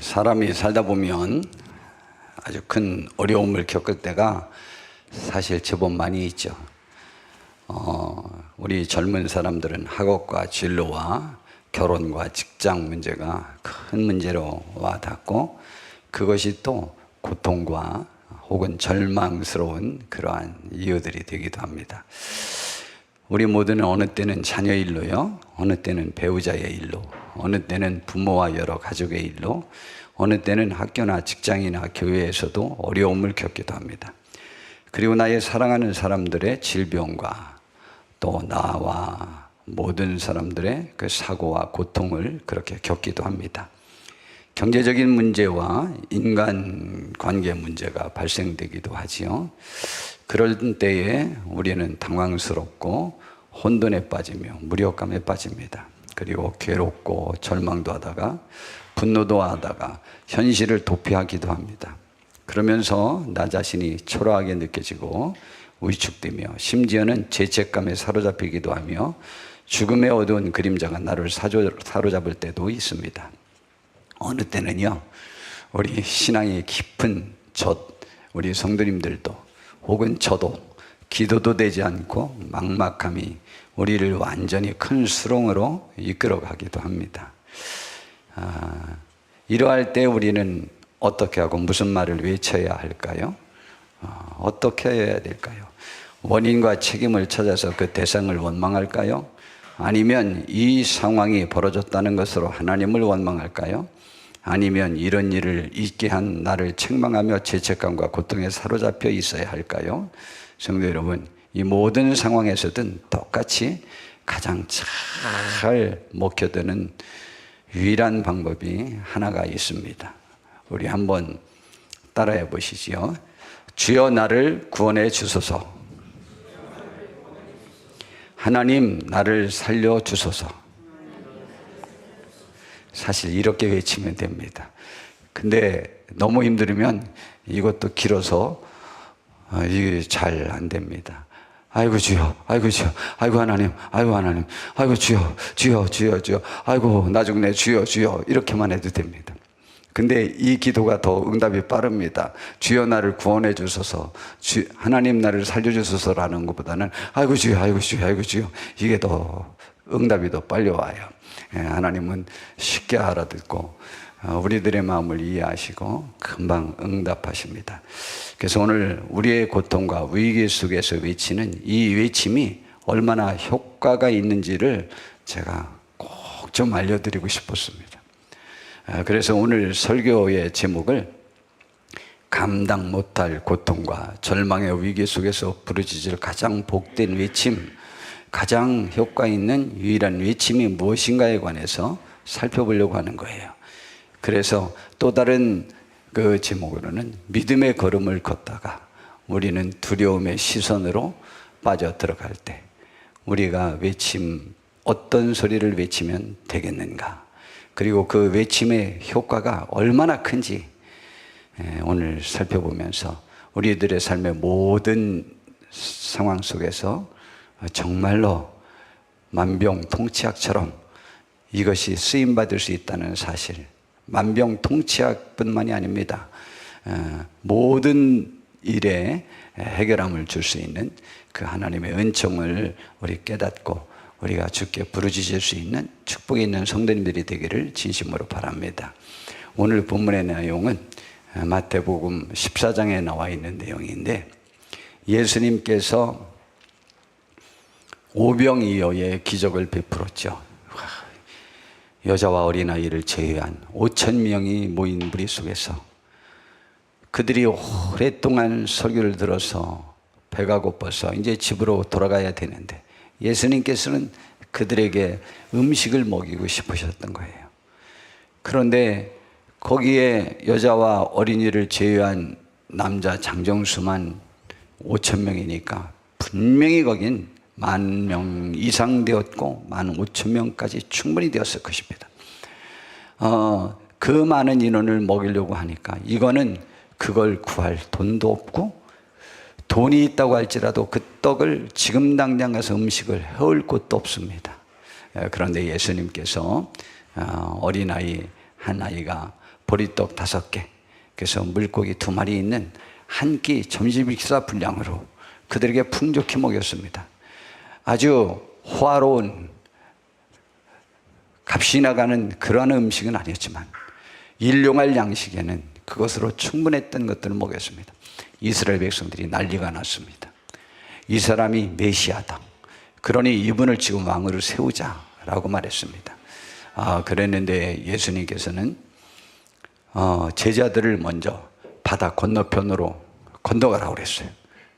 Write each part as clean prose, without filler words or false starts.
사람이 살다 보면 아주 큰 어려움을 겪을 때가 사실 제법 많이 있죠. 우리 젊은 사람들은 학업과 진로와 결혼과 직장 문제가 큰 문제로 와닿고, 그것이 또 고통과 혹은 절망스러운 그러한 이유들이 되기도 합니다. 우리 모두는 어느 때는 자녀 일로요, 어느 때는 배우자의 일로, 어느 때는 부모와 여러 가족의 일로, 어느 때는 학교나 직장이나 교회에서도 어려움을 겪기도 합니다. 그리고 나의 사랑하는 사람들의 질병과 또 나와 모든 사람들의 그 사고와 고통을 그렇게 겪기도 합니다. 경제적인 문제와 인간관계 문제가 발생되기도 하지요. 그럴 때에 우리는 당황스럽고 혼돈에 빠지며 무력감에 빠집니다. 그리고 괴롭고 절망도 하다가 분노도 하다가 현실을 도피하기도 합니다. 그러면서 나 자신이 초라하게 느껴지고 위축되며 심지어는 죄책감에 사로잡히기도 하며 죽음의 어두운 그림자가 나를 사로잡을 때도 있습니다. 어느 때는요, 우리 신앙이 깊은 우리 성도님들도 혹은 저도 기도도 되지 않고 막막함이 우리를 완전히 큰 수렁으로 이끌어가기도 합니다. 이러할 때 우리는 어떻게 하고 무슨 말을 외쳐야 할까요? 어떻게 해야 될까요? 원인과 책임을 찾아서 그 대상을 원망할까요? 아니면 이 상황이 벌어졌다는 것으로 하나님을 원망할까요? 아니면 이런 일을 있게 한 나를 책망하며 죄책감과 고통에 사로잡혀 있어야 할까요? 성도 여러분, 이 모든 상황에서든 똑같이 가장 잘 먹혀드는 유일한 방법이 하나가 있습니다. 우리 한번 따라해 보시지요. 주여 나를 구원해 주소서. 하나님 나를 살려 주소서. 사실 이렇게 외치면 됩니다. 근데 너무 힘들으면 이것도 길어서 이게 잘 안 됩니다. 아이고 주여, 아이고 주여, 아이고 하나님, 아이고 하나님, 아이고 주여, 주여, 주여, 주여, 아이고 나 죽네 주여, 주여, 이렇게만 해도 됩니다. 근데 이 기도가 더 응답이 빠릅니다. 주여 나를 구원해 주소서, 하나님 나를 살려주소서라는 것보다는 아이고 주여, 아이고 주여, 아이고 주여, 이게 더 응답이 더 빨리 와요. 하나님은 쉽게 알아듣고 우리들의 마음을 이해하시고 금방 응답하십니다. 그래서 오늘 우리의 고통과 위기 속에서 외치는 이 외침이 얼마나 효과가 있는지를 제가 꼭 좀 알려드리고 싶었습니다. 그래서 오늘 설교의 제목을 감당 못할 고통과 절망의 위기 속에서 부르짖을 가장 복된 외침, 가장 효과 있는 유일한 외침이 무엇인가에 관해서 살펴보려고 하는 거예요. 그래서 또 다른 그 제목으로는 믿음의 걸음을 걷다가 우리는 두려움의 시선으로 빠져 들어갈 때 우리가 어떤 소리를 외치면 되겠는가, 그리고 그 외침의 효과가 얼마나 큰지 오늘 살펴보면서 우리들의 삶의 모든 상황 속에서 정말로 만병통치약처럼 이것이 쓰임받을 수 있다는 사실, 만병통치약뿐만이 아닙니다. 모든 일에 해결함을 줄 수 있는 그 하나님의 은총을 우리 깨닫고 우리가 주께 부르짖을 수 있는 축복이 있는 성도님들이 되기를 진심으로 바랍니다. 오늘 본문의 내용은 마태복음 14장에 나와 있는 내용인데, 예수님께서 오병이어의 기적을 베풀었죠. 여자와 어린아이를 제외한 5,000명이 모인 무리 속에서 그들이 오랫동안 설교를 들어서 배가 고파서 이제 집으로 돌아가야 되는데 예수님께서는 그들에게 음식을 먹이고 싶으셨던 거예요. 그런데 거기에 여자와 어린이를 제외한 남자 장정수만 5,000명이니까 분명히 거긴 10,000명 이상 되었고 15,000명까지 충분히 되었을 것입니다. 그 많은 인원을 먹이려고 하니까 이거는 그걸 구할 돈도 없고, 돈이 있다고 할지라도 그 떡을 지금 당장 가서 음식을 해올 곳도 없습니다. 그런데 예수님께서 어린아이 한 아이가 보리떡 5개, 그래서 물고기 2마리 있는 한 끼 점심 식사 분량으로 그들에게 풍족히 먹였습니다. 아주 호화로운 값이 나가는 그러한 음식은 아니었지만 일용할 양식에는 그것으로 충분했던 것들을 먹였습니다. 이스라엘 백성들이 난리가 났습니다. 이 사람이 메시아다. 그러니 이분을 지금 왕으로 세우자라고 말했습니다. 그랬는데 예수님께서는 제자들을 먼저 바다 건너편으로 건너가라고 그랬어요.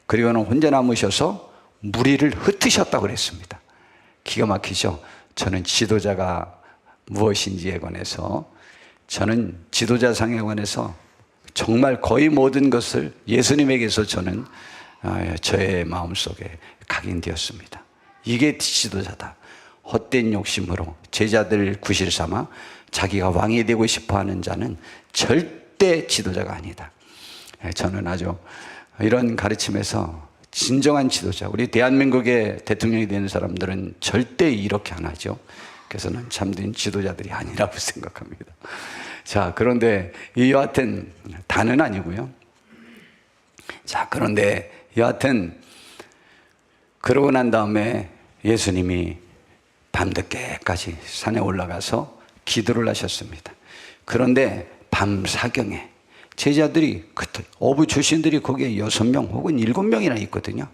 그리고는 혼자 남으셔서 무리를 흩으셨다고 그랬습니다. 기가 막히죠? 저는 지도자가 무엇인지에 관해서, 저는 지도자상에 관해서 정말 거의 모든 것을 예수님에게서 저는 저의 마음속에 각인되었습니다. 이게 지도자다. 헛된 욕심으로 제자들 구실 삼아 자기가 왕이 되고 싶어하는 자는 절대 지도자가 아니다. 저는 아주 이런 가르침에서 진정한 지도자, 우리 대한민국의 대통령이 되는 사람들은 절대 이렇게 안 하죠. 그래서 는 참된 지도자들이 아니라고 생각합니다. 자, 그런데 여하튼 다는 아니고요. 자, 그런데 여하튼 그러고 난 다음에 예수님이 밤늦게까지 산에 올라가서 기도를 하셨습니다. 그런데 밤 사경에 제자들이, 어부 출신들이 거기에 6명 혹은 7명이나 있거든요.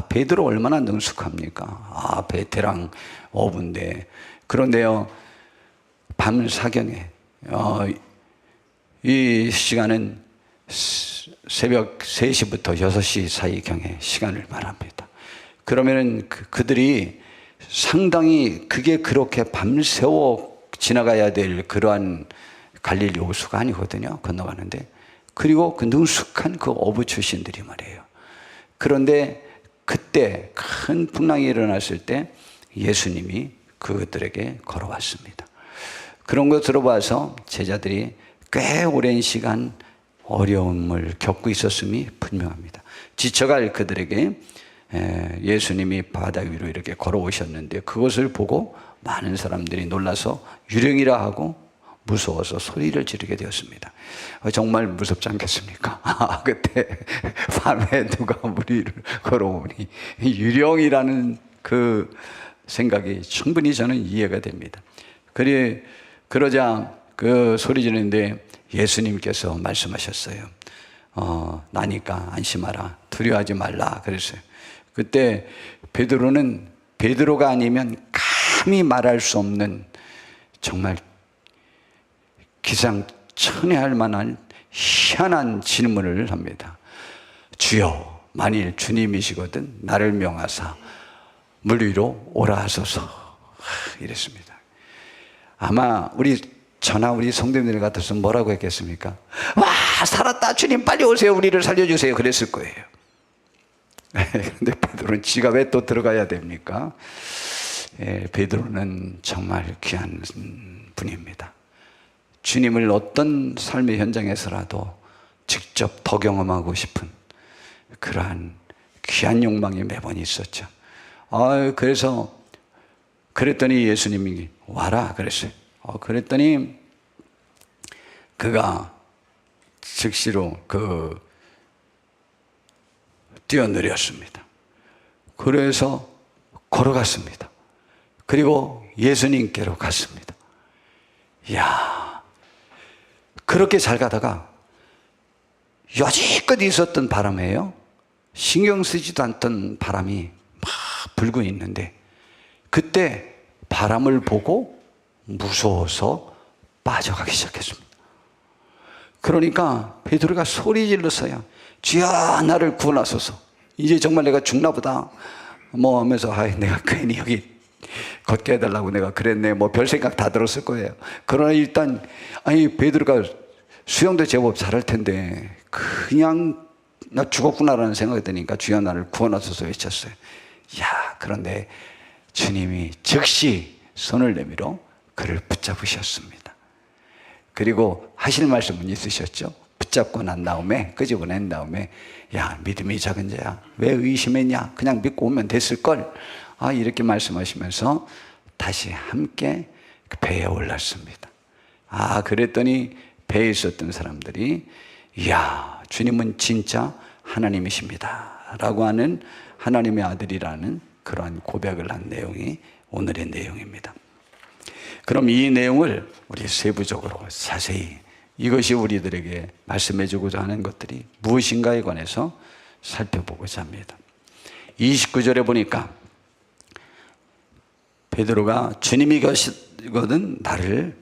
베드로 얼마나 능숙합니까? 베테랑 어부인데. 그런데요, 밤 사경에, 이 시간은 새벽 3시부터 6시 사이경의 시간을 말합니다. 그러면은 그들이 상당히, 그게 그렇게 밤새워 지나가야 될 그러한 갈릴리 호수가 아니거든요. 건너가는데. 그리고 그 능숙한 그 어부 출신들이 말이에요. 그런데 그때 큰 풍랑이 일어났을 때 예수님이 그들에게 걸어왔습니다. 그런 거 들어봐서 제자들이 꽤 오랜 시간 어려움을 겪고 있었음이 분명합니다. 지쳐갈 그들에게 예수님이 바다 위로 이렇게 걸어오셨는데, 그것을 보고 많은 사람들이 놀라서 유령이라 하고 무서워서 소리를 지르게 되었습니다. 정말 무섭지 않겠습니까? 그때 밤에 누가 무리를 걸어오니 유령이라는 그 생각이 충분히 저는 이해가 됩니다. 그러자 그 소리 지르는데 예수님께서 말씀하셨어요. 나니까 안심하라, 두려워하지 말라 그랬어요. 그때 베드로가 아니면 감히 말할 수 없는, 정말 기상천외할 만한 희한한 질문을 합니다. 주여, 만일 주님이시거든 나를 명하사 물 위로 오라 하소서. 이랬습니다. 아마 우리 성도님들 같았으면 뭐라고 했겠습니까? 와, 살았다, 주님 빨리 오세요, 우리를 살려주세요, 그랬을 거예요. 그런데 베드로는 지가 왜 또 들어가야 됩니까? 베드로는 정말 귀한 분입니다. 주님을 어떤 삶의 현장에서라도 직접 더 경험하고 싶은 그러한 귀한 욕망이 매번 있었죠. 그랬더니 예수님이 와라 그랬어요. 그랬더니 그가 즉시로 뛰어내렸습니다. 그래서 걸어갔습니다. 그리고 예수님께로 갔습니다. 이야, 그렇게 잘 가다가 여지껏 있었던 바람이에요. 신경 쓰지도 않던 바람이 막 불고 있는데, 그때 바람을 보고 무서워서 빠져가기 시작했습니다. 그러니까 베드로가 소리 질렀어요. 주여, 나를 구원하소서. 이제 정말 내가 죽나 보다 하면서 내가 괜히 여기 걷게 해달라고 내가 그랬네, 별 생각 다 들었을 거예요. 그러나 일단 베드로가 수영도 제법 잘할 텐데 그냥 나 죽었구나라는 생각이 드니까 주여, 나를 구원하소서 외쳤어요. 그런데 주님이 즉시 손을 내밀어 그를 붙잡으셨습니다. 그리고 하실 말씀은 있으셨죠. 붙잡고 난 다음에, 끄집어낸 다음에, 믿음이 작은 자야, 왜 의심했냐, 그냥 믿고 오면 됐을걸, 이렇게 말씀하시면서 다시 함께 배에 올랐습니다. 그랬더니 배에 있었던 사람들이 이야, 주님은 진짜 하나님이십니다 라고 하는 하나님의 아들이라는 그러한 고백을 한 내용이 오늘의 내용입니다. 그럼 이 내용을 우리 세부적으로 자세히 이것이 우리들에게 말씀해 주고자 하는 것들이 무엇인가에 관해서 살펴보고자 합니다. 29절에 보니까 베드로가 주님이 계시거든 나를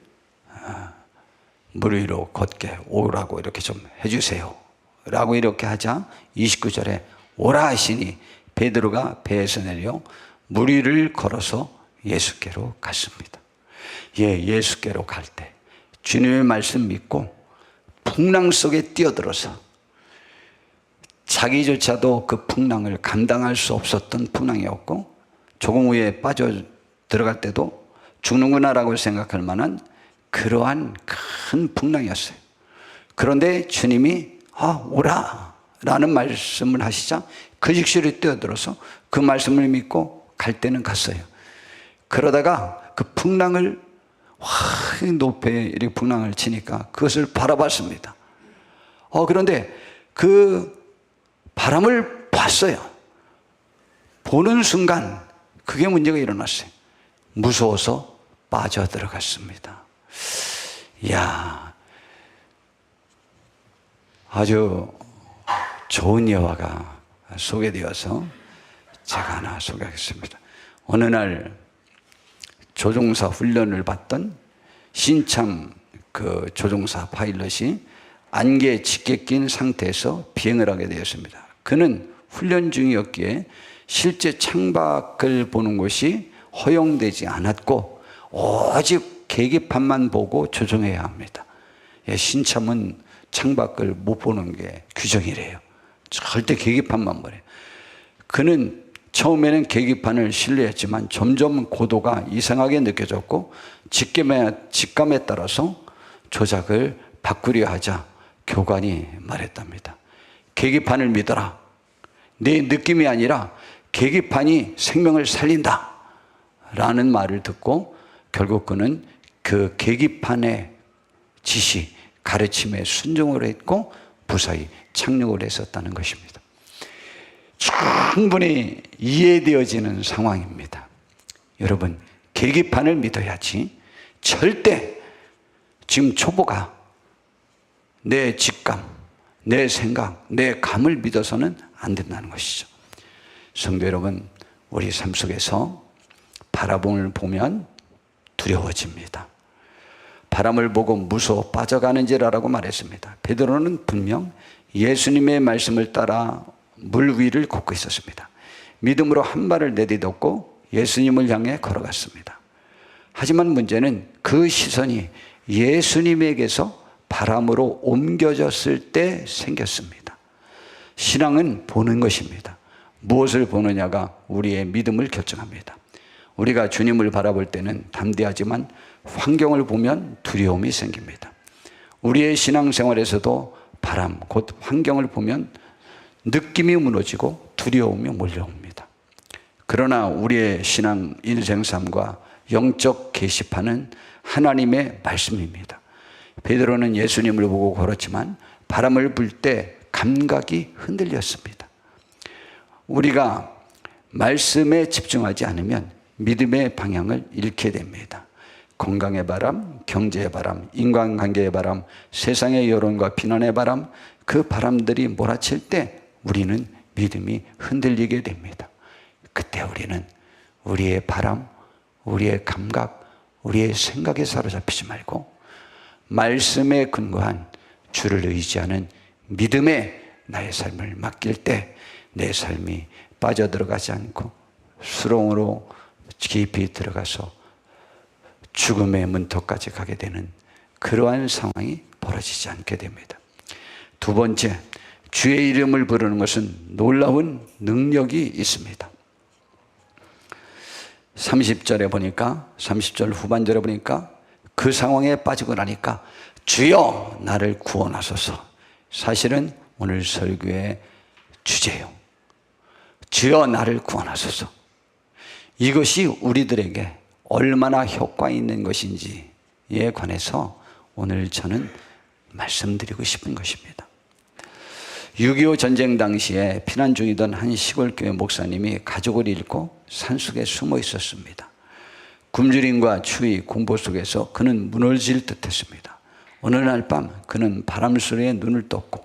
물 위로 걷게 오라고 이렇게 좀 해주세요 라고 이렇게 하자 29절에 오라 하시니 베드로가 배에서 내려 물 위를 걸어서 예수께로 갔습니다. 예수께로 갈 때 주님의 말씀 믿고 풍랑 속에 뛰어들어서 자기조차도 그 풍랑을 감당할 수 없었던 풍랑이었고 조금 후에 빠져 들어갈 때도 죽는구나라고 생각할 만한 그러한 큰 풍랑이었어요. 그런데 주님이 오라 라는 말씀을 하시자 그 즉시로 뛰어들어서 그 말씀을 믿고 갈 때는 갔어요. 그러다가 그 풍랑을 높이 이렇게 풍랑을 치니까 그것을 바라봤습니다. 그런데 그 바람을 봤어요. 보는 순간 그게 문제가 일어났어요. 무서워서 빠져들어갔습니다. 이야, 아주 좋은 예화가 소개되어서 제가 하나 소개하겠습니다. 어느 날 조종사 훈련을 받던 신참 그 조종사 파일럿이 안개에 짙게 낀 상태에서 비행을 하게 되었습니다. 그는 훈련 중이었기에 실제 창밖을 보는 것이 허용되지 않았고 오직 계기판만 보고 조종해야 합니다. 신참은 창밖을 못 보는 게 규정이래요. 절대 계기판만 보래요. 그는 처음에는 계기판을 신뢰했지만 점점 고도가 이상하게 느껴졌고 직감에 따라서 조작을 바꾸려 하자 교관이 말했답니다. 계기판을 믿어라. 내 느낌이 아니라 계기판이 생명을 살린다 라는 말을 듣고 결국 그는 그 계기판의 지시, 가르침에 순종을 했고 무사히 착륙을 했었다는 것입니다. 충분히 이해되어지는 상황입니다. 여러분, 계기판을 믿어야지 절대 지금 초보가 내 직감, 내 생각, 내 감을 믿어서는 안 된다는 것이죠. 성도 여러분, 우리 삶 속에서 바람을 보면 두려워집니다. 바람을 보고 무서워 빠져가는지라고 말했습니다. 베드로는 분명 예수님의 말씀을 따라 물 위를 걷고 있었습니다. 믿음으로 한 발을 내딛었고 예수님을 향해 걸어갔습니다. 하지만 문제는 그 시선이 예수님에게서 바람으로 옮겨졌을 때 생겼습니다. 신앙은 보는 것입니다. 무엇을 보느냐가 우리의 믿음을 결정합니다. 우리가 주님을 바라볼 때는 담대하지만 환경을 보면 두려움이 생깁니다. 우리의 신앙생활에서도 바람, 곧 환경을 보면 느낌이 무너지고 두려움이 몰려옵니다. 그러나 우리의 신앙 인생삶과 영적 계시판은 하나님의 말씀입니다. 베드로는 예수님을 보고 걸었지만 바람을 불 때 감각이 흔들렸습니다. 우리가 말씀에 집중하지 않으면 믿음의 방향을 잃게 됩니다. 건강의 바람, 경제의 바람, 인간관계의 바람, 세상의 여론과 비난의 바람, 그 바람들이 몰아칠 때 우리는 믿음이 흔들리게 됩니다. 그때 우리는 우리의 바람, 우리의 감각, 우리의 생각에 사로잡히지 말고 말씀에 근거한 주를 의지하는 믿음에 나의 삶을 맡길 때 내 삶이 빠져들어가지 않고 수렁으로 깊이 들어가서 죽음의 문턱까지 가게 되는 그러한 상황이 벌어지지 않게 됩니다. 두 번째, 주의 이름을 부르는 것은 놀라운 능력이 있습니다. 30절에 보니까, 30절 후반절에 보니까 그 상황에 빠지고 나니까 주여 나를 구원하소서. 사실은 오늘 설교의 주제예요. 주여 나를 구원하소서. 이것이 우리들에게 얼마나 효과 있는 것인지에 관해서 오늘 저는 말씀드리고 싶은 것입니다. 6.25 전쟁 당시에 피난 중이던 한 시골교회 목사님이 가족을 잃고 산속에 숨어 있었습니다. 굶주림과 추위, 공포 속에서 그는 무너질 듯했습니다. 어느 날 밤 그는 바람 소리에 눈을 떴고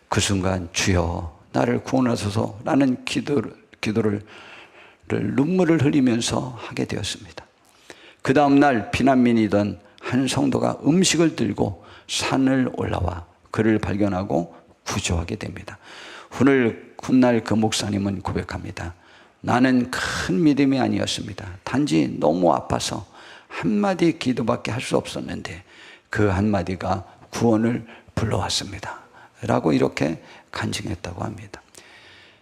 그 순간 주여 나를 구원하소서 라는 기도를 눈물을 흘리면서 하게 되었습니다. 그 다음날 피난민이던 한 성도가 음식을 들고 산을 올라와 그를 발견하고 구조하게 됩니다. 훗날 그 목사님은 고백합니다. 나는 큰 믿음이 아니었습니다. 단지 너무 아파서 한마디 기도밖에 할 수 없었는데 그 한마디가 구원을 불러왔습니다. 라고 이렇게 간증했다고 합니다.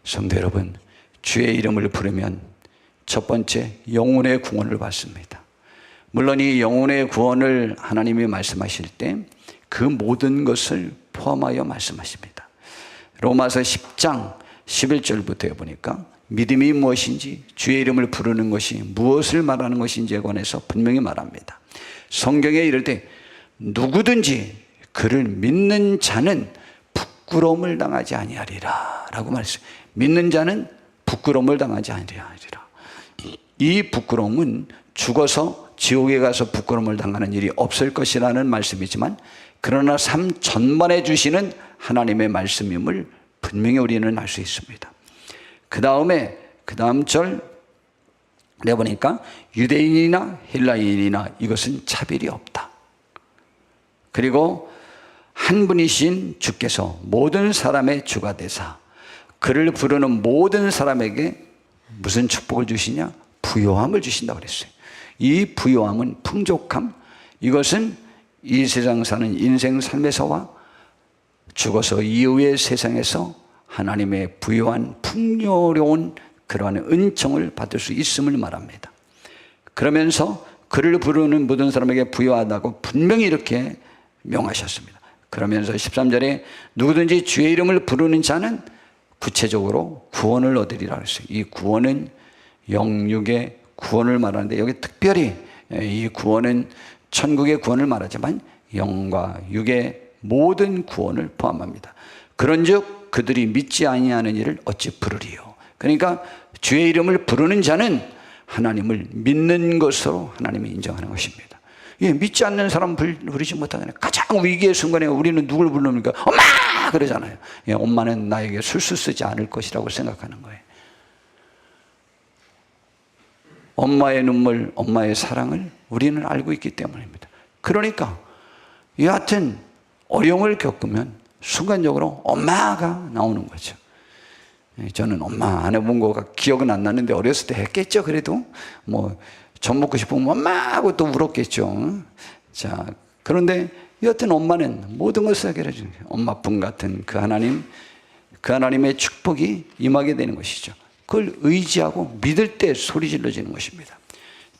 성도 여러분, 주의 이름을 부르면 첫 번째 영혼의 구원을 받습니다. 물론 이 영혼의 구원을 하나님이 말씀하실 때 그 모든 것을 포함하여 말씀하십니다. 로마서 10장 11절부터 보니까 믿음이 무엇인지, 주의 이름을 부르는 것이 무엇을 말하는 것인지에 관해서 분명히 말합니다. 성경에 이를 때 누구든지 그를 믿는 자는 부끄러움을 당하지 아니하리라 라고 말했어요. 믿는 자는 부끄러움을 당하지 아니하리라. 이 부끄러움은 죽어서 지옥에 가서 부끄러움을 당하는 일이 없을 것이라는 말씀이지만, 그러나 삶 전반에 주시는 하나님의 말씀임을 분명히 우리는 알 수 있습니다. 그 다음 절 내보니까 유대인이나 헬라인이나 이것은 차별이 없다. 그리고 한 분이신 주께서 모든 사람의 주가 되사 그를 부르는 모든 사람에게 무슨 축복을 주시냐? 부요함을 주신다고 그랬어요. 이 부요함은 풍족함, 이것은 이 세상 사는 인생 삶에서와 죽어서 이후의 세상에서 하나님의 부요한 풍요로운 그러한 은총을 받을 수 있음을 말합니다. 그러면서 그를 부르는 모든 사람에게 부요하다고 분명히 이렇게 명하셨습니다. 그러면서 13절에 누구든지 주의 이름을 부르는 자는 구체적으로 구원을 얻으리라 했어요. 이 구원은 영육의 구원을 말하는데, 여기 특별히 이 구원은 천국의 구원을 말하지만 영과 육의 모든 구원을 포함합니다. 그런즉 그들이 믿지 아니하는 이를 어찌 부르리요. 그러니까 주의 이름을 부르는 자는 하나님을 믿는 것으로 하나님이 인정하는 것입니다. 예, 믿지 않는 사람 부르지 못하잖아요. 가장 위기의 순간에 우리는 누굴 부릅니까? 엄마! 그러잖아요. 예, 엄마는 나에게 술수 쓰지 않을 것이라고 생각하는 거예요. 엄마의 눈물, 엄마의 사랑을 우리는 알고 있기 때문입니다. 그러니까 여하튼 어려움을 겪으면 순간적으로 엄마가 나오는 거죠. 저는 엄마 안 해본 거가 기억은 안 나는데 어렸을 때 했겠죠. 그래도 뭐 젖 먹고 싶으면 엄마 하고 또 울었겠죠. 자, 그런데 여하튼 엄마는 모든 것을 해결해 주는 거예요. 엄마뿐 같은 그 하나님, 그 하나님의 축복이 임하게 되는 것이죠. 그걸 의지하고 믿을 때 소리 질러지는 것입니다.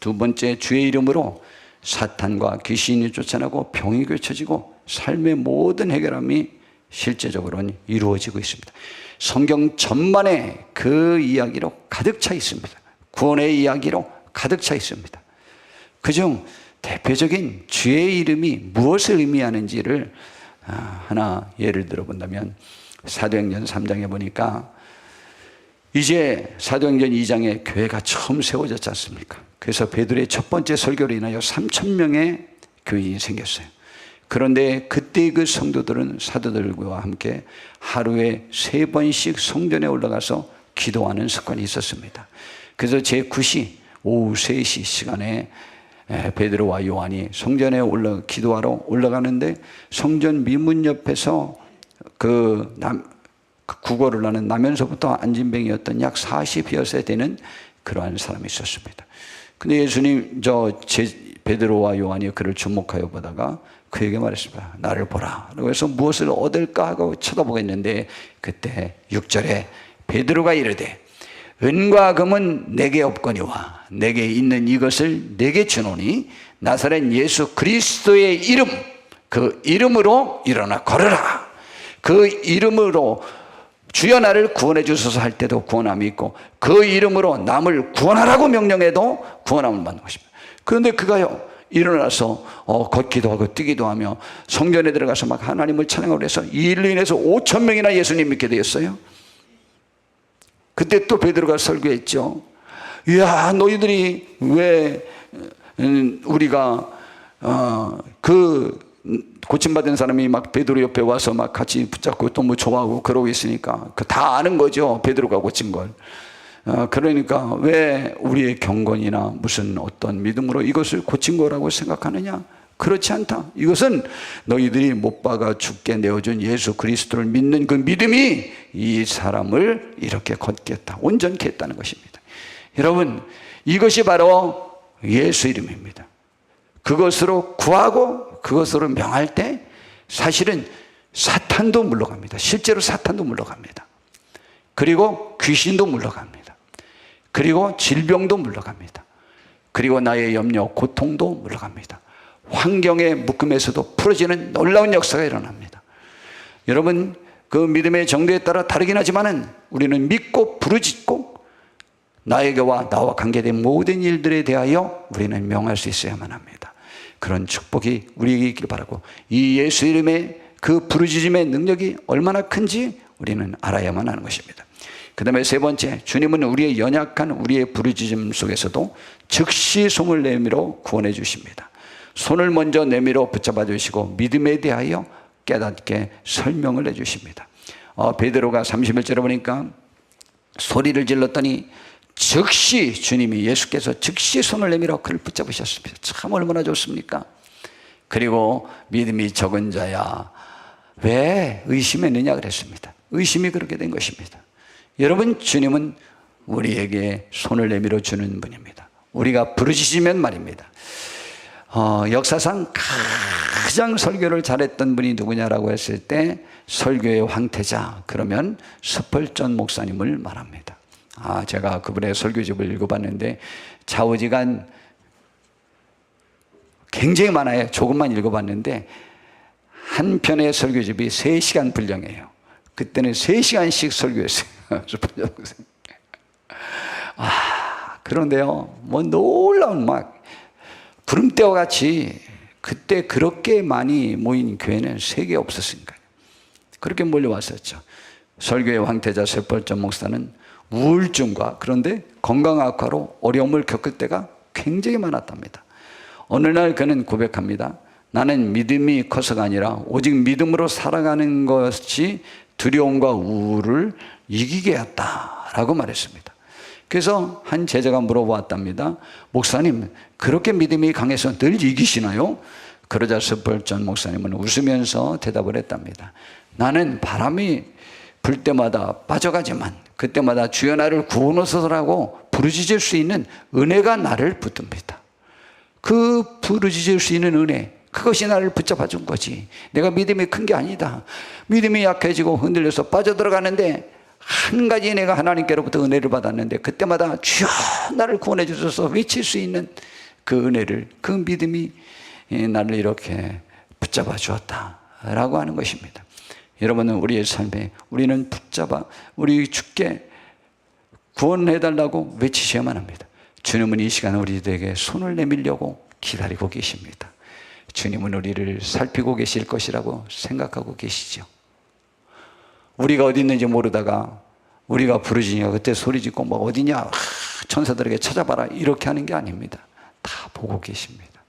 두 번째, 주의 이름으로 사탄과 귀신이 쫓아나고 병이 고쳐지고 삶의 모든 해결함이 실제적으로는 이루어지고 있습니다. 성경 전반에 그 이야기로 가득 차 있습니다. 구원의 이야기로 가득 차 있습니다. 그중 대표적인 주의 이름이 무엇을 의미하는지를 하나 예를 들어본다면, 사도행전 3장에 보니까 이제 사도행전 2장에 교회가 처음 세워졌지 않습니까? 그래서 베드로의 첫 번째 설교로 인하여 3,000명의 교인이 생겼어요. 그런데 그때 그 성도들은 사도들과 함께 하루에 3번씩 성전에 올라가서 기도하는 습관이 있었습니다. 그래서 제9시 오후 3시 시간에 베드로와 요한이 성전에 기도하러 올라가는데, 성전 미문 옆에서 구걸을 하는 나면서부터 안진뱅이였던 약 40여 세 되는 그러한 사람이 있었습니다. 근데 예수님 베드로와 요한이 그를 주목하여 보다가 그에게 말했습니다. 나를 보라. 그래서 무엇을 얻을까 하고 쳐다보겠는데, 그때 6절에 베드로가 이르되 은과 금은 내게 없거니와 내게 있는 이것을 내게 주노니 나사렛 예수 그리스도의 이름, 그 이름으로 일어나 걸으라. 그 이름으로 주여 나를 구원해 주소서 할 때도 구원함이 있고, 그 이름으로 남을 구원하라고 명령해도 구원함을 받는 것입니다. 그런데 그가요, 일어나서 걷기도 하고 뛰기도 하며 성전에 들어가서 막 하나님을 찬양하고 해서 이 일로 인해서 5천 명이나 예수님 믿게 되었어요. 그때 또 베드로가 설교했죠. 이야, 너희들이 왜 우리가 그 고침받은 사람이 막 베드로 옆에 와서 막 같이 붙잡고 또 뭐 좋아하고 그러고 있으니까 그 다 아는 거죠. 베드로가 고친 걸. 그러니까 왜 우리의 경건이나 무슨 어떤 믿음으로 이것을 고친 거라고 생각하느냐? 그렇지 않다. 이것은 너희들이 못 박아 죽게 내어준 예수 그리스도를 믿는 그 믿음이 이 사람을 이렇게 걷게 했다, 온전케 했다는 것입니다. 여러분, 이것이 바로 예수 이름입니다. 그것으로 구하고 그것으로 명할 때 사실은 사탄도 물러갑니다. 실제로 사탄도 물러갑니다. 그리고 귀신도 물러갑니다. 그리고 질병도 물러갑니다. 그리고 나의 염려, 고통도 물러갑니다. 환경의 묶음에서도 풀어지는 놀라운 역사가 일어납니다. 여러분, 그 믿음의 정도에 따라 다르긴 하지만은 우리는 믿고 부르짖고 나에게와 나와 관계된 모든 일들에 대하여 우리는 명할 수 있어야만 합니다. 그런 축복이 우리에게 있길 바라고, 이 예수 이름의 그 부르짖음의 능력이 얼마나 큰지 우리는 알아야만 하는 것입니다. 그 다음에 세 번째, 주님은 우리의 연약한 우리의 부르짖음 속에서도 즉시 손을 내밀어 구원해 주십니다. 손을 먼저 내밀어 붙잡아 주시고 믿음에 대하여 깨닫게 설명을 해 주십니다. 베드로가 31절에 보니까 소리를 질렀더니 즉시 주님이, 예수께서 즉시 손을 내밀어 그를 붙잡으셨습니다. 참 얼마나 좋습니까? 그리고 믿음이 적은 자야 왜 의심했느냐 그랬습니다. 의심이 그렇게 된 것입니다. 여러분, 주님은 우리에게 손을 내밀어 주는 분입니다. 우리가 부르짖으면 말입니다. 역사상 가장 설교를 잘했던 분이 누구냐라고 했을 때 설교의 황태자, 그러면 스펄전 목사님을 말합니다. 제가 그분의 설교집을 읽어봤는데 좌우지간 굉장히 많아요. 조금만 읽어봤는데 한 편의 설교집이 3시간 분량이에요. 그때는 3시간씩 설교했어요. 그런데요, 뭐 놀라운 막 구름대와 같이, 그때 그렇게 많이 모인 교회는 세계에 없었으니까요. 그렇게 몰려왔었죠. 설교의 황태자 스펄전 목사는 우울증과, 그런데 건강 악화로 어려움을 겪을 때가 굉장히 많았답니다. 어느 날 그는 고백합니다. 나는 믿음이 커서가 아니라 오직 믿음으로 살아가는 것이 두려움과 우울을 이기게 했다라고 말했습니다. 그래서 한 제자가 물어보았답니다. 목사님, 그렇게 믿음이 강해서 늘 이기시나요? 그러자 스펄전 목사님은 웃으면서 대답을 했답니다. 나는 바람이 불 때마다 빠져가지만 그때마다 주여 나를 구원하소서라고 부르짖을 수 있는 은혜가 나를 붙듭니다. 그 부르짖을 수 있는 은혜, 그것이 나를 붙잡아 준 거지. 내가 믿음이 큰 게 아니다. 믿음이 약해지고 흔들려서 빠져들어가는데 한 가지 내가 하나님께로부터 은혜를 받았는데 그때마다 주여 나를 구원해 주셔서 외칠 수 있는 그 은혜를, 그 믿음이 나를 이렇게 붙잡아 주었다라고 하는 것입니다. 여러분은 우리의 삶에 우리는 붙잡아 우리 주께 구원해달라고 외치셔야만 합니다. 주님은 이 시간 우리들에게 손을 내밀려고 기다리고 계십니다. 주님은 우리를 살피고 계실 것이라고 생각하고 계시죠. 우리가 어디 있는지 모르다가 우리가 부르짖으니까 그때 소리짓고 뭐 어디냐, 천사들에게 찾아봐라, 이렇게 하는 게 아닙니다. 다 보고 계십니다.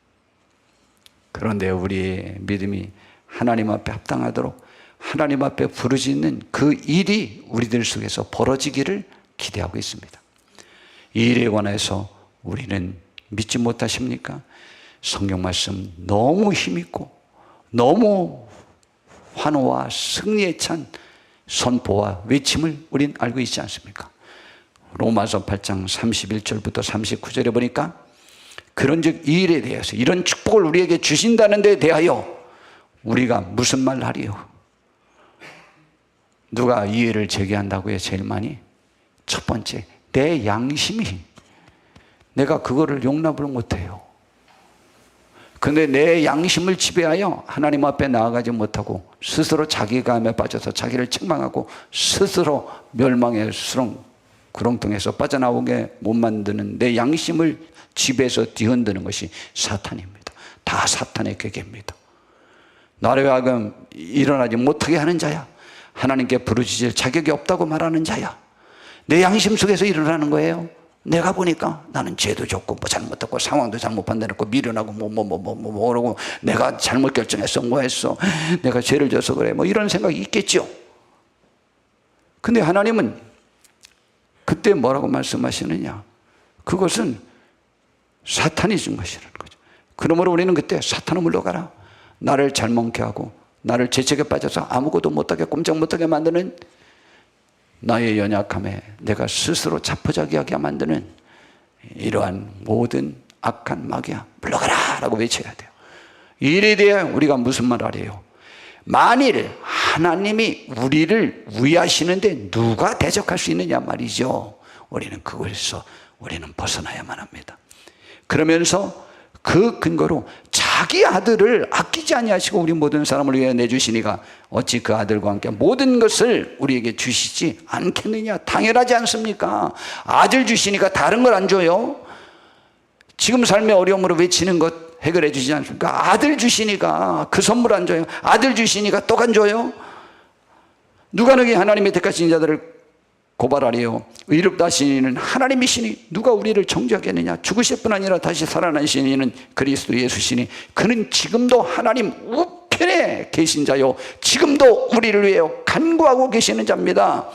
그런데 우리의 믿음이 하나님 앞에 합당하도록 하나님 앞에 부르짖는 그 일이 우리들 속에서 벌어지기를 기대하고 있습니다. 이 일에 관해서 우리는 믿지 못하십니까? 성경 말씀 너무 힘있고 너무 환호와 승리에 찬 선포와 외침을 우린 알고 있지 않습니까? 로마서 8장 31절부터 39절에 보니까 그런즉 이 일에 대해서, 이런 축복을 우리에게 주신다는 데 대하여 우리가 무슨 말 하리요? 누가 이해를 제기한다고요? 제일 많이? 첫 번째, 내 양심이, 내가 그거를 용납을 못해요. 근데 내 양심을 지배하여 하나님 앞에 나아가지 못하고 스스로 자기감에 빠져서 자기를 책망하고 스스로 멸망의 구렁텅이에서 빠져나오게 못 만드는 내 양심을 지배해서 뒤흔드는 것이 사탄입니다. 다 사탄의 계계입니다. 나를 하여금 일어나지 못하게 하는 자야. 하나님께 부르짖을 자격이 없다고 말하는 자야. 내 양심 속에서 일어나는 거예요. 내가 보니까 나는 죄도 졌고 뭐 잘못했고 상황도 잘못 판단했고 미련하고 뭐라고 내가 잘못 결정했어 뭐 했어 내가 죄를 져서 그래 뭐 이런 생각이 있겠죠. 근데 하나님은 그때 뭐라고 말씀하시느냐, 그것은 사탄이 준 것이라는 거죠. 그러므로 우리는 그때 사탄아 물러가라, 나를 잘먹게 하고 나를 죄책에 빠져서 아무것도 못하게 꼼짝 못하게 만드는 나의 연약함에 내가 스스로 자포자기하게 만드는 이러한 모든 악한 마귀야 물러가라 라고 외쳐야 돼요. 이래 돼야 우리가 무슨 말 하래요? 만일 하나님이 우리를 위하시는데 누가 대적할 수 있느냐 말이죠. 우리는 그것에서 우리는 벗어나야만 합니다. 그러면서 그 근거로 자기 아들을 아끼지 아니하시고 우리 모든 사람을 위해 내주시니가 어찌 그 아들과 함께 모든 것을 우리에게 주시지 않겠느냐. 당연하지 않습니까? 아들 주시니까 다른 걸 안 줘요? 지금 삶의 어려움으로 외치는 것 해결해 주시지 않습니까? 아들 주시니까 그 선물 안 줘요? 아들 주시니까 또 안 줘요? 누가 너희 하나님의 택하신 자들을 고발하리요, 의롭다 하신 이는 하나님이시니 누가 우리를 정죄하겠느냐. 죽으실 뿐 아니라 다시 살아나신 이는 그리스도 예수시니 그는 지금도 하나님 우편에 계신 자요 지금도 우리를 위해 간구하고 계시는 자입니다.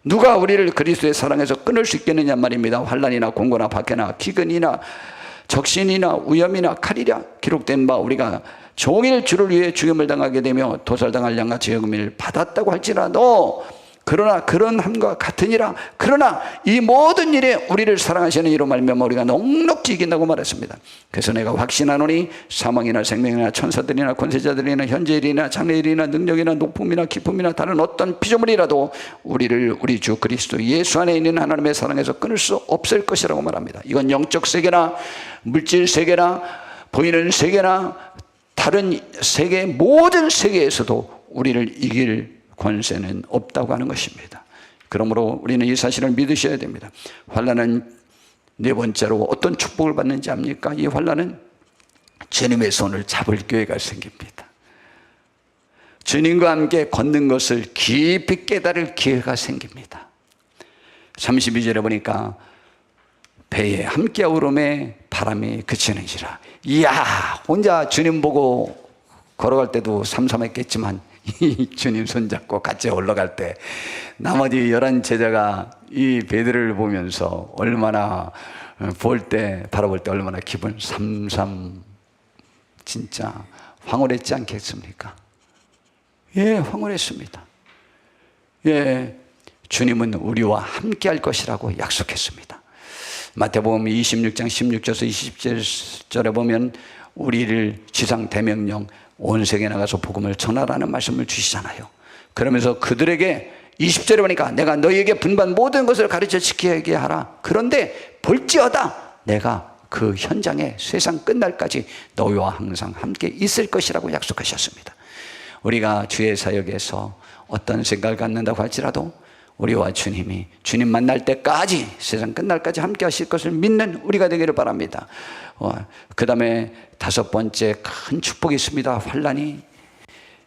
누가 우리를 그리스도의 사랑에서 끊을 수 있겠느냐 말입니다. 환난이나 공고나 박해나 기근이나 적신이나 위험이나 칼이라 기록된 바 우리가 종일 주를 위해 죽임을 당하게 되며 도살당할 양같이 여김을 받았다고 할지라도 그러나 그런 함과 같으니라. 그러나 이 모든 일에 우리를 사랑하시는 이로 말미암아 우리가 넉넉히 이긴다고 말했습니다. 그래서 내가 확신하노니 사망이나 생명이나 천사들이나 권세자들이나 현재일이나 장래일이나 능력이나 높음이나 기쁨이나 다른 어떤 피조물이라도 우리를 우리 주 그리스도 예수 안에 있는 하나님의 사랑에서 끊을 수 없을 것이라고 말합니다. 이건 영적 세계나 물질 세계나 보이는 세계나 다른 세계 모든 세계에서도 우리를 이길 권세는 없다고 하는 것입니다. 그러므로 우리는 이 사실을 믿으셔야 됩니다. 환난은 네 번째로 어떤 축복을 받는지 압니까? 이 환난은 주님의 손을 잡을 기회가 생깁니다. 주님과 함께 걷는 것을 깊이 깨달을 기회가 생깁니다. 32절에 보니까 배에 함께 오름에 바람이 그치는지라. 이야, 혼자 주님 보고 걸어갈 때도 삼삼했겠지만 이 주님 손잡고 같이 올라갈 때 나머지 11 제자가 이 배들을 보면서 얼마나 바라볼 때 얼마나 기분 삼삼 진짜 황홀했지 않겠습니까? 예, 황홀했습니다. 예, 주님은 우리와 함께 할 것이라고 약속했습니다. 마태복음 26장 16절에서 27절에 보면 우리를 지상 대명령 온 세계에 나가서 복음을 전하라는 말씀을 주시잖아요. 그러면서 그들에게 20절에 보니까 내가 너희에게 분반 모든 것을 가르쳐 지키게 하라. 그런데 볼지어다 내가 그 현장에 세상 끝날까지 너희와 항상 함께 있을 것이라고 약속하셨습니다. 우리가 주의 사역에서 어떤 생각을 갖는다고 할지라도 우리와 주님이 주님 만날 때까지 세상 끝날까지 함께 하실 것을 믿는 우리가 되기를 바랍니다. 그 다음에 5번째 큰 축복이 있습니다. 환난이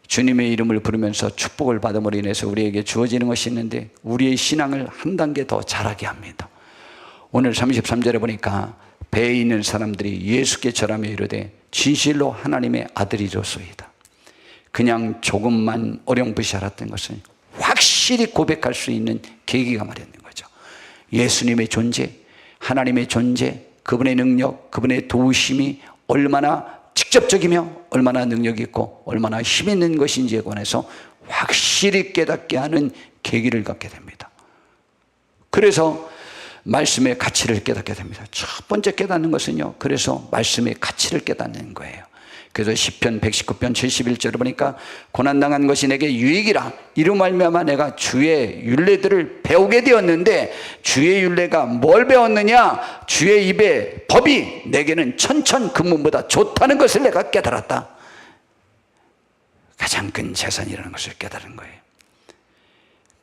주님의 이름을 부르면서 축복을 받음으로 인해서 우리에게 주어지는 것이 있는데 우리의 신앙을 한 단계 더 자라게 합니다. 오늘 33절에 보니까 배에 있는 사람들이 예수께 절하며 이르되 진실로 하나님의 아들이로소이다. 그냥 조금만 어렴풋이 알았던 것은 확실히 고백할 수 있는 계기가 마련된 거죠. 예수님의 존재, 하나님의 존재, 그분의 능력, 그분의 도우심이 얼마나 직접적이며 얼마나 능력이 있고 얼마나 힘 있는 것인지에 관해서 확실히 깨닫게 하는 계기를 갖게 됩니다. 그래서 말씀의 가치를 깨닫게 됩니다. 첫 번째 깨닫는 것은요, 그래서 말씀의 가치를 깨닫는 거예요. 그래서 시편 119편 71절을 보니까 고난당한 것이 내게 유익이라. 이로 말미암아 내가 주의 율례들을 배우게 되었는데 주의 율례가 뭘 배웠느냐? 주의 입의 법이 내게는 천천금문보다 좋다는 것을 내가 깨달았다. 가장 큰 재산이라는 것을 깨달은 거예요.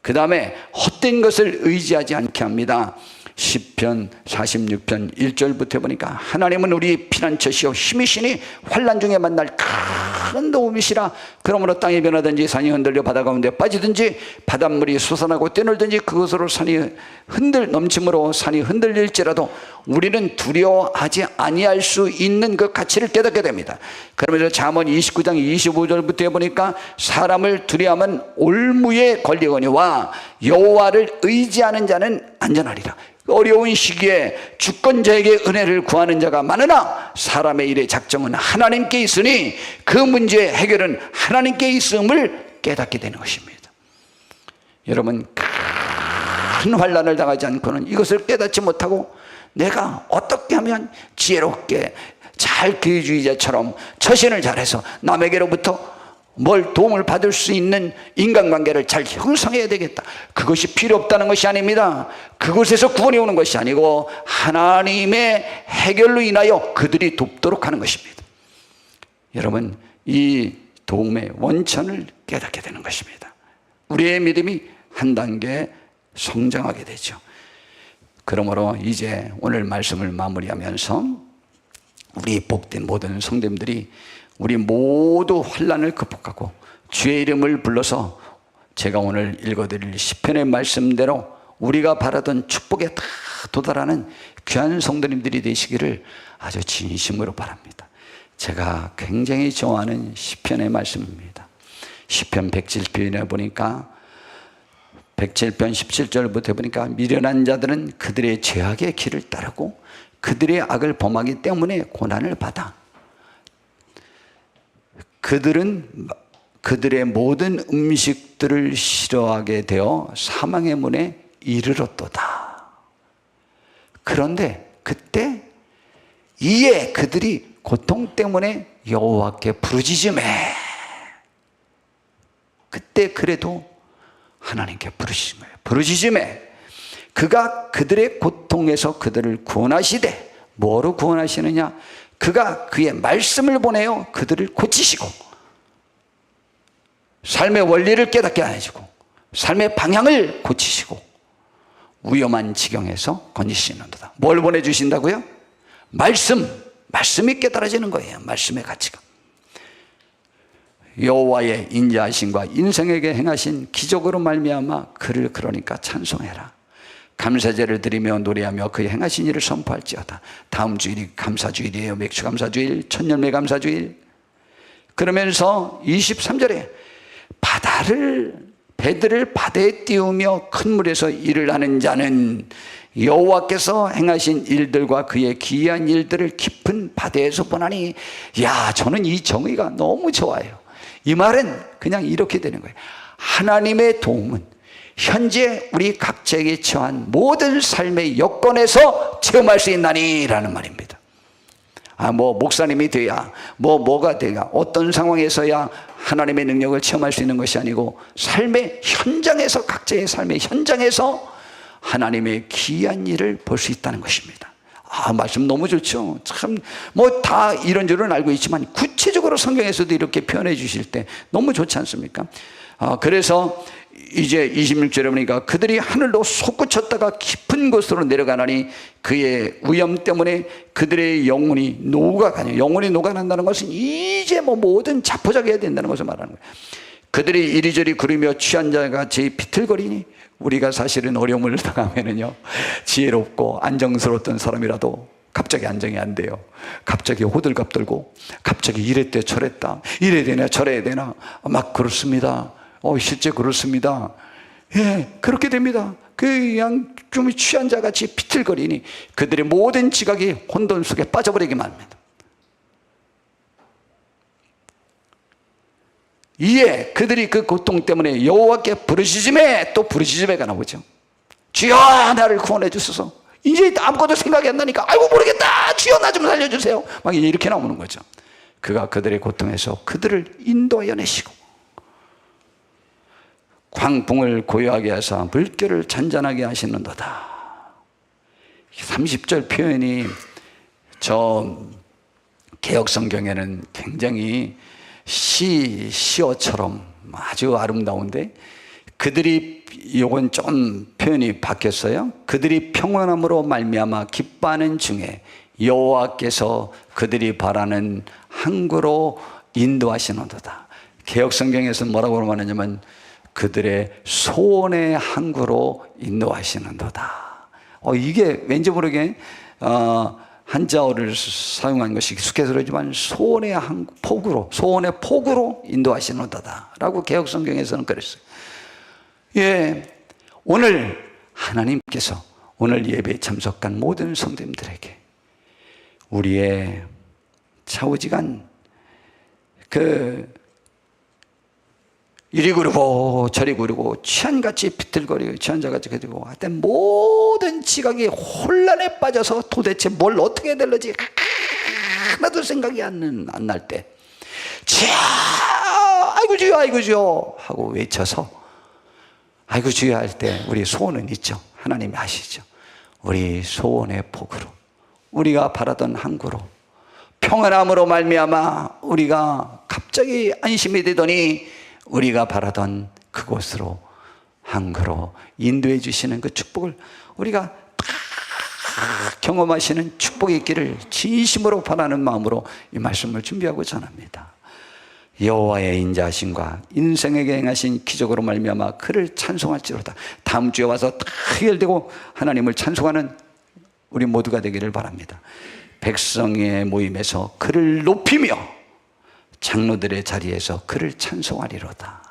그 다음에 헛된 것을 의지하지 않게 합니다. 시편 46편 1절부터 보니까 하나님은 우리 피난처시요 힘이시니 환난 중에 만날 큰 도움이시라. 그러므로 땅이 변하든지 산이 흔들려 바다 가운데 빠지든지 바닷물이 솟아나고 뛰놀든지 그것으로 산이 넘침으로 산이 흔들릴지라도 우리는 두려워하지 아니할 수 있는 그 가치를 깨닫게 됩니다. 그러면서 잠언 29장 25절부터 보니까 사람을 두려워하면 올무에 걸리거니와 여호와를 의지하는 자는 안전하리라. 어려운 시기에 주권자에게 은혜를 구하는 자가 많으나 사람의 일의 작정은 하나님께 있으니 그 문제의 해결은 하나님께 있음을 깨닫게 되는 것입니다. 여러분, 큰 환난을 당하지 않고는 이것을 깨닫지 못하고 내가 어떻게 하면 지혜롭게 잘 기회주의자처럼 처신을 잘해서 남에게로부터 뭘 도움을 받을 수 있는 인간관계를 잘 형성해야 되겠다. 그것이 필요 없다는 것이 아닙니다. 그곳에서 구원이 오는 것이 아니고 하나님의 해결로 인하여 그들이 돕도록 하는 것입니다. 여러분, 이 도움의 원천을 깨닫게 되는 것입니다. 우리의 믿음이 한 단계 성장하게 되죠. 그러므로 이제 오늘 말씀을 마무리하면서 우리 복된 모든 성도님들이 우리 모두 환난을 극복하고 주의 이름을 불러서 제가 오늘 읽어드릴 시편의 말씀대로 우리가 바라던 축복에 다 도달하는 귀한 성도님들이 되시기를 아주 진심으로 바랍니다. 제가 굉장히 좋아하는 시편의 말씀입니다. 시편 107편에 보니까 107편 17절부터 보니까 미련한 자들은 그들의 죄악의 길을 따르고 그들의 악을 범하기 때문에 고난을 받아. 그들은 그들의 모든 음식들을 싫어하게 되어 사망의 문에 이르렀도다. 그런데 그때 이에 그들이 고통 때문에 여호와께 부르짖으매. 그때 그래도 하나님께 부르짖으매 그가 그들의 고통에서 그들을 구원하시되, 뭐로 구원하시느냐? 그가 그의 말씀을 보내어 그들을 고치시고 삶의 원리를 깨닫게 하시고 삶의 방향을 고치시고 위험한 지경에서 건지시는도다. 뭘 보내주신다고요? 말씀이 깨달아지는 거예요. 말씀의 가치가. 여호와의 인자하심과 인생에게 행하신 기적으로 말미암아 그를 그러니까 찬송해라. 감사제를 드리며 노래하며 그의 행하신 일을 선포할지어다. 다음 주일이 감사주일이에요. 맥주감사주일, 천년매 감사주일. 그러면서 23절에 배들을 바다에 띄우며 큰 물에서 일을 하는 자는 여호와께서 행하신 일들과 그의 기이한 일들을 깊은 바다에서 보나니. 야, 저는 이 정의가 너무 좋아요. 이 말은 그냥 이렇게 되는 거예요. 하나님의 도움은 현재 우리 각자에게 처한 모든 삶의 여건에서 체험할 수 있나니 라는 말입니다. 목사님이 돼야 뭐가 돼야 어떤 상황에서야 하나님의 능력을 체험할 수 있는 것이 아니고 삶의 현장에서, 각자의 삶의 현장에서 하나님의 기이한 일을 볼 수 있다는 것입니다. 말씀 너무 좋죠. 참 다 이런 줄은 알고 있지만 구체적으로 성경에서도 이렇게 표현해 주실 때 너무 좋지 않습니까? 그래서 이제 26절에 보니까 그들이 하늘로 솟구쳤다가 깊은 곳으로 내려가나니 그의 위엄 때문에 그들의 영혼이 녹아가냐. 영혼이 녹아난다는 것은 이제 모든 자포자기해야 된다는 것을 말하는 거예요. 그들이 이리저리 구르며 취한 자같이 비틀거리니. 우리가 사실은 어려움을 당하면은요, 지혜롭고 안정스러웠던 사람이라도 갑자기 안정이 안 돼요. 갑자기 호들갑 떨고 갑자기 이랬대 저랬다, 이래야 되나 저래야 되나 막 그렇습니다. 실제 그렇습니다. 예, 그렇게 됩니다. 그냥 좀 취한 자같이 비틀거리니 그들의 모든 지각이 혼돈 속에 빠져버리기만 합니다. 이에 그들이 그 고통 때문에 여호와께 부르짖음에, 또 부르짖음에가 나오죠. 주여 나를 구원해 주소서. 이제 아무것도 생각이 안 나니까 아이고 모르겠다, 주여 나 좀 살려주세요, 막 이렇게 나오는 거죠. 그가 그들의 고통에서 그들을 인도하여 내시고 광풍을 고요하게 하사 물결을 잔잔하게 하시는도다. 30절 표현이 저 개역성경에는 굉장히 시어처럼 아주 아름다운데, 요건 좀 표현이 바뀌었어요. 그들이 평안함으로 말미암아 기뻐하는 중에 여호와께서 그들이 바라는 항구로 인도하시는도다. 개역 성경에서는 뭐라고 말하냐면 그들의 소원의 항구로 인도하시는도다. 이게 왠지 모르게 한자어를 사용한 것이 익숙해서 그러지만 소원의 폭으로, 소원의 폭으로 인도하시는도다 라고 개역 성경에서는 그랬어요. 예, 오늘 하나님께서 오늘 예배에 참석한 모든 성도님들에게 우리의 좌우지간 이리 구르고 저리 구르고 취한같이 비틀거리고 취한자같이 그리고 하여튼 모든 지각이 혼란에 빠져서 도대체 뭘 어떻게 해야 될지 하나도 생각이 안 날 때 아이고 주여 아이고 주여 하고 외쳐서 아이고 주여 할 때 우리 소원은 있죠. 하나님이 아시죠. 우리 소원의 복으로 우리가 바라던 항구로 평안함으로 말미암아 우리가 갑자기 안심이 되더니 우리가 바라던 그곳으로 항구로 인도해 주시는 그 축복을 우리가 경험하시는 축복이 있기를 진심으로 바라는 마음으로 이 말씀을 준비하고 전합니다. 여호와의 인자하심과 인생에게 행하신 기적으로 말미암아 그를 찬송할지로다. 다음 주에 와서 다 해결되고 하나님을 찬송하는 우리 모두가 되기를 바랍니다. 백성의 모임에서 그를 높이며 장로들의 자리에서 그를 찬송하리로다.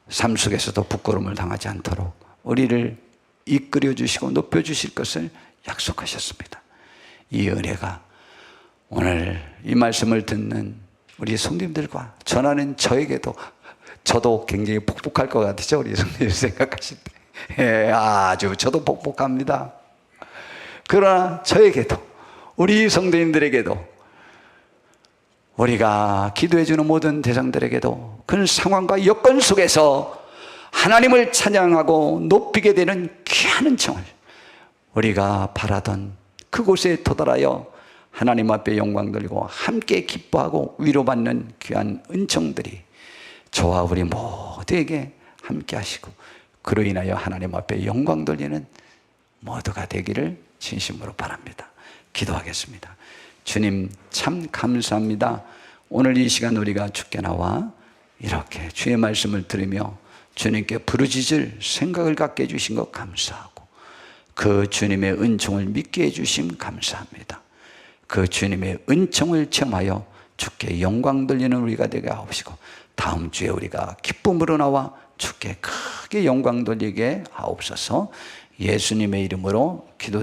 삶 속에서도 부끄러움을 당하지 않도록 우리를 이끌어 주시고 높여 주실 것을 약속하셨습니다. 이 은혜가 오늘 이 말씀을 듣는 우리 성도님들과 전하는 저에게도 저도 굉장히 복복할 것 같으죠. 우리 성도님 생각하실 때 아주 저도 복복합니다. 그러나 저에게도 우리 성도님들에게도 우리가 기도해 주는 모든 대상들에게도 그 상황과 여건 속에서 하나님을 찬양하고 높이게 되는 귀한 은총을 우리가 바라던 그곳에 도달하여 하나님 앞에 영광 돌리고 함께 기뻐하고 위로받는 귀한 은총들이 저와 우리 모두에게 함께 하시고 그로 인하여 하나님 앞에 영광 돌리는 모두가 되기를 진심으로 바랍니다. 기도하겠습니다. 주님 참 감사합니다. 오늘 이 시간 우리가 주께 나와 이렇게 주의 말씀을 들으며 주님께 부르짖을 생각을 갖게 해주신 것 감사하고 그 주님의 은총을 믿게 해주심 감사합니다. 그 주님의 은총을 체험하여 주께 영광 돌리는 우리가 되게 하옵시고 다음 주에 우리가 기쁨으로 나와 주께 크게 영광 돌리게 하옵소서. 예수님의 이름으로 기도